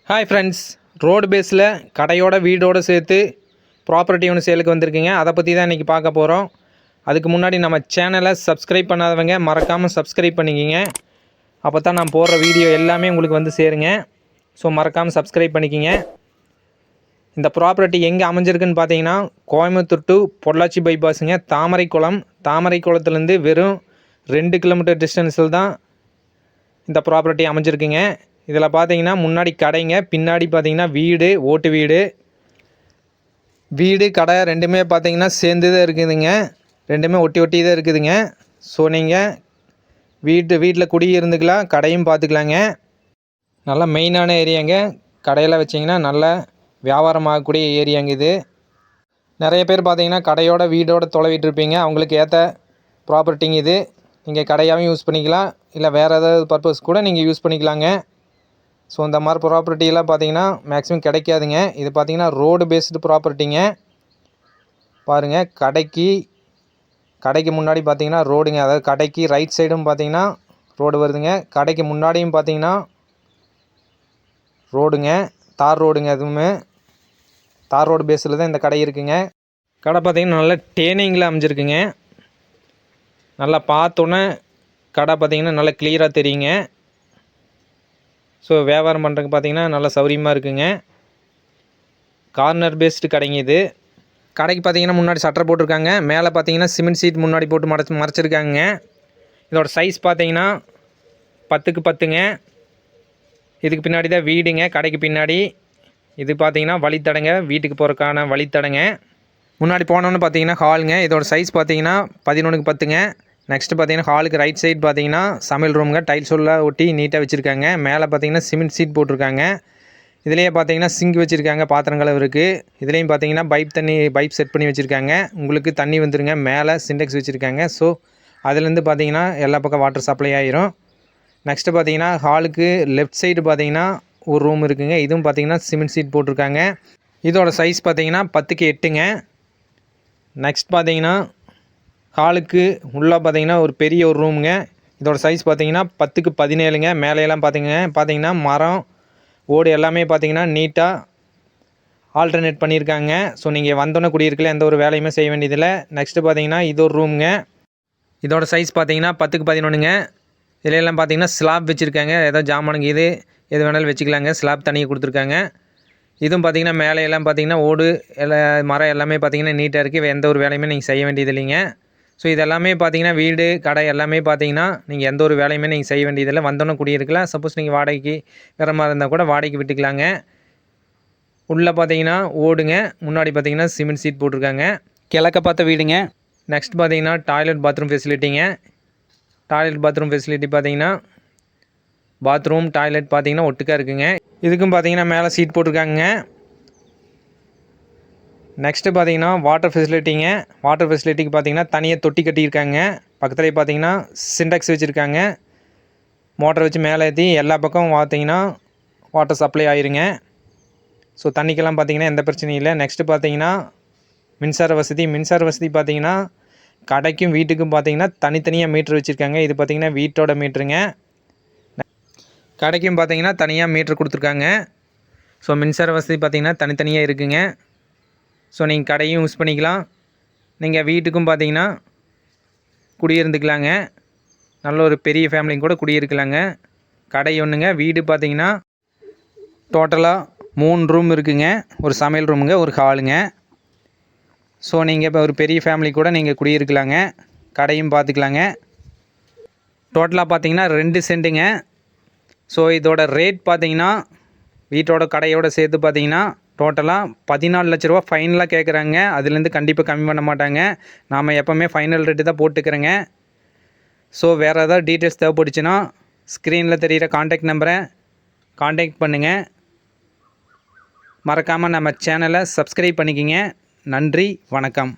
Hi friends, road பேஸில் கடையோட வீடோடு சேர்த்து ப்ராப்பர்ட்டி ஒன்று சேலுக்கு வந்திருக்குங்க. அதை பற்றி தான் இன்றைக்கி பார்க்க போகிறோம். அதுக்கு முன்னாடி நம்ம சேனலை சப்ஸ்கிரைப் பண்ணாதவங்க மறக்காமல் சப்ஸ்கிரைப் பண்ணிக்கிங்க. அப்போ தான் நான் போடுற வீடியோ எல்லாமே உங்களுக்கு வந்து சேருங்க. ஸோ மறக்காமல் சப்ஸ்கிரைப் பண்ணிக்கிங்க. இந்த ப்ராப்பர்ட்டி எங்கே அமைஞ்சிருக்குன்னு பார்த்தீங்கன்னா கோயம்புத்தூர் டு பொள்ளாச்சி பைபாஸுங்க. தாமரைக்குளத்துலேருந்து வெறும் 2 கிலோமீட்டர் டிஸ்டன்ஸில் தான் இந்த ப்ராப்பர்ட்டி அமைஞ்சிருக்குங்க. இதில் பார்த்தீங்கன்னா முன்னாடி கடைங்க, பின்னாடி பார்த்தீங்கன்னா வீடு, ஓட்டு வீடு கடை ரெண்டுமே பார்த்தீங்கன்னா சேர்ந்து தான் இருக்குதுங்க. ரெண்டுமே ஒட்டி ஒட்டி தான் இருக்குதுங்க. ஸோ நீங்கள் வீட்டில் குடியிருந்துக்கலாம், கடையும் பார்த்துக்கலாங்க. நல்லா மெயினான ஏரியாங்க. கடையில் வச்சிங்கன்னா நல்ல வியாபாரம் ஆகக்கூடிய ஏரியாங்க இது. நிறைய பேர் பார்த்தீங்கன்னா கடையோட வீடோட தொலைவிட்டு இருப்பீங்க. அவங்களுக்கு ஏற்ற ப்ராப்பர்ட்டிங்க இது. நீங்கள் கடையாகவும் யூஸ் பண்ணிக்கலாம், இல்லை வேறு ஏதாவது பர்பஸ் கூட நீங்கள் யூஸ் பண்ணிக்கலாங்க. ஸோ இந்த மாதிரி ப்ராப்பர்ட்டியெல்லாம் பார்த்தீங்கன்னா மேக்ஸிமம் கிடைக்காதுங்க. இது பார்த்தீங்கன்னா ரோடு பேஸ்டு ப்ராப்பர்ட்டிங்க. பாருங்கள், கடைக்கு முன்னாடி பார்த்தீங்கன்னா ரோடுங்க. அதாவது கடைக்கு ரைட் சைடும் பார்த்தீங்கன்னா ரோடு வருதுங்க. கடைக்கு முன்னாடியும் பார்த்தீங்கன்னா ரோடுங்க, தார் ரோடுங்க. அதுவுமே தார் ரோடு பேஸில் தான் இந்த கடை இருக்குங்க. கடை பார்த்தீங்கன்னா நல்ல டேனிங்கில் அமைஞ்சிருக்குங்க. நல்லா பார்த்தோன்னே கடை பார்த்தீங்கன்னா நல்லா கிளியராக தெரியுங்க. ஸோ வியாபாரம் பண்ணுறதுக்கு பார்த்தீங்கன்னா நல்லா சௌரியமாக இருக்குங்க. கார்னர் பேஸ்டு கடைங்க இது. கடைக்கு பார்த்தீங்கன்னா முன்னாடி ஷட்டர் போட்டிருக்காங்க. மேலே பார்த்தீங்கன்னா சிமெண்ட் சீட் முன்னாடி போட்டு மறைச்சிருக்காங்க. இதோட சைஸ் பார்த்தீங்கன்னா 10க்கு 10ங்க. இதுக்கு பின்னாடி தான் வீடுங்க. கடைக்கு பின்னாடி இது பார்த்தீங்கன்னா வழித்தடங்க, வீட்டுக்கு போகிறதுக்கான வழித்தடங்க. முன்னாடி போனோன்னு பார்த்தீங்கன்னா ஹாலுங்க. இதோட சைஸ் பார்த்தீங்கன்னா 11க்கு 10ங்க. நெக்ஸ்ட்டு பார்த்தீங்கன்னா ஹாலுக்கு ரைட் சைடு பார்த்தீங்கன்னா சமையல் ரூமுங்க. டைல்ஸ் எல்லாம் ஒட்டி நீட்டாக வச்சுருக்காங்க. மேலே பார்த்தீங்கன்னா சிமெண்ட் சீட் போட்டிருக்காங்க. இதுலேயே பார்த்தீங்கன்னா சிங்க் வச்சுருக்காங்க, பாத்திரம் கழுவு இருக்குது. இதுலேயும் பார்த்தீங்கன்னா பைப் செட் பண்ணி வச்சுருக்காங்க. உங்களுக்கு தண்ணி வந்துருங்க. மேலே சிண்டெக்ஸ் வச்சுருக்காங்க. ஸோ அதுலேருந்து பார்த்தீங்கன்னா எல்லா பக்கம் வாட்டர் சப்ளை ஆகிரும். நெக்ஸ்ட்டு பார்த்தீங்கன்னா ஹாலுக்கு லெஃப்ட் சைடு பார்த்தீங்கன்னா ஒரு ரூம் இருக்குங்க. இதுவும் பார்த்தீங்கன்னா சிமெண்ட் சீட் போட்டிருக்காங்க. இதோட சைஸ் பார்த்தீங்கன்னா 10க்கு 8ங்க. நெக்ஸ்ட் பார்த்தீங்கன்னா ஹாலுக்கு உள்ளே பார்த்தீங்கன்னா ஒரு பெரிய ஒரு ரூமுங்க. இதோட சைஸ் பார்த்தீங்கன்னா 10க்கு 17ங்க. மேலையெல்லாம் பார்த்தீங்கன்னா மரம், ஓடு எல்லாமே பார்த்தீங்கன்னா நீட்டாக ஆல்டர்னேட் பண்ணியிருக்காங்க. ஸோ நீங்கள் வந்தோன்னே குடியிருக்கல, எந்த ஒரு வேலையுமே செய்ய வேண்டியதில்லை. நெக்ஸ்ட்டு பார்த்தீங்கன்னா இது ஒரு ரூமுங்க. இதோட சைஸ் பார்த்தீங்கன்னா 10க்கு 11ங்க. இதிலெல்லாம் பார்த்தீங்கன்னா ஸ்லாப் வச்சுருக்காங்க. ஏதோ ஜாமானுங்க எது வேணாலும் வச்சுக்கலாங்க. ஸ்லாப் தனியாக கொடுத்துருக்காங்க. இதுவும் பார்த்தீங்கன்னா மேலையெல்லாம் பார்த்தீங்கன்னா ஓடு மரம் எல்லாமே பார்த்தீங்கன்னா நீட்டாக இருக்குது. எந்த ஒரு வேலையுமே நீங்கள் செய்ய வேண்டியது இல்லைங்க. ஸோ இதெல்லாமே பார்த்தீங்கன்னா வீடு கடை எல்லாமே பார்த்தீங்கன்னா நீங்கள் எந்த ஒரு வேலையுமே நீங்கள் செய்ய வேண்டியதில்லை. வந்தோன்னே குடியிருக்கலாம். சப்போஸ் நீங்கள் வாடகைக்கு வேறு மாதிரி இருந்தால் கூட வாடகைக்கு விட்டுக்கலாங்க. உள்ளே பார்த்தீங்கன்னா ஓடுங்க, முன்னாடி பார்த்தீங்கன்னா சிமெண்ட் சீட் போட்டிருக்காங்க. கிழக்க பார்த்த வீடுங்க. நெக்ஸ்ட் பார்த்தீங்கன்னா டாய்லெட் பாத்ரூம் ஃபெசிலிட்டிங்க. டாய்லெட் பாத்ரூம் ஃபெசிலிட்டி பார்த்தீங்கன்னா பாத்ரூம் டாய்லெட் பார்த்தீங்கன்னா ஒட்டுக்காக இருக்குங்க. இதுக்கும் பார்த்தீங்கன்னா மேலே சீட் போட்டிருக்காங்க. நெக்ஸ்ட்டு பார்த்தீங்கன்னா வாட்டர் ஃபெசிலிட்டிங்க. வாட்டர் ஃபெசிலிட்டிக்கு பார்த்தீங்கன்னா தனியாக தொட்டி கட்டியிருக்காங்க. பக்கத்துலேயே பார்த்தீங்கன்னா சிண்டெக்ஸ் வச்சுருக்காங்க. மோட்டர் வச்சு மேலே ஏற்றி எல்லா பக்கம் பார்த்தீங்கன்னா வாட்டர் சப்ளை ஆயிருங்க. ஸோ தண்ணிக்கெல்லாம் பார்த்தீங்கன்னா எந்த பிரச்சனையும் இல்லை. நெக்ஸ்ட்டு பார்த்தீங்கன்னா மின்சார வசதி பார்த்தீங்கன்னா கடைக்கும் வீட்டுக்கும் பார்த்தீங்கன்னா தனித்தனியாக மீட்ரு வச்சுருக்காங்க. இது பார்த்தீங்கன்னா வீட்டோட மீட்ருங்க. கடைக்கும் பார்த்தீங்கன்னா தனியாக மீட்ரு கொடுத்துருக்காங்க. ஸோ மின்சார வசதி பார்த்தீங்கன்னா தனித்தனியாக இருக்குங்க. ஸோ நீங்கள் கடையும் யூஸ் பண்ணிக்கலாம், நீங்கள் வீட்டுக்கும் பார்த்தீங்கன்னா குடியிருந்துக்கலாங்க. நல்ல ஒரு பெரிய ஃபேமிலியும் கூட குடியிருக்கலாங்க. கடை ஒன்றுங்க. வீடு பார்த்தீங்கன்னா டோட்டலாக 3 ரூம் இருக்குங்க. ஒரு சமையல் ரூமுங்க, ஒரு ஹாலுங்க. ஸோ நீங்கள் இப்போ ஒரு பெரிய ஃபேமிலி கூட நீங்கள் குடியிருக்கலாங்க. கடையும் பார்த்துக்கலாங்க. டோட்டலாக பார்த்தீங்கன்னா 2 சென்ட்டுங்க. ஸோ இதோட ரேட் பார்த்தீங்கன்னா வீட்டோட கடையோடு சேர்த்து பார்த்தீங்கன்னா டோட்டலாக 14 லட்ச ரூபா ஃபைனலாக கேட்குறாங்க. அதுலேருந்து கண்டிப்பாக கம்மி பண்ண மாட்டாங்க. நாம் எப்போவுமே ஃபைனல் ரேட்டு தான் போட்டுக்கிறேங்க. ஸோ வேறு ஏதாவது டீட்டெயில்ஸ் தேவைப்பட்டுச்சுன்னா ஸ்க்ரீனில் தெரிகிற காண்டாக்ட் நம்பரை காண்டாக்ட் பண்ணுங்கள். மறக்காமல் நம்ம சேனலை சப்ஸ்கிரைப் பண்ணிக்கிங்க. நன்றி, வணக்கம்.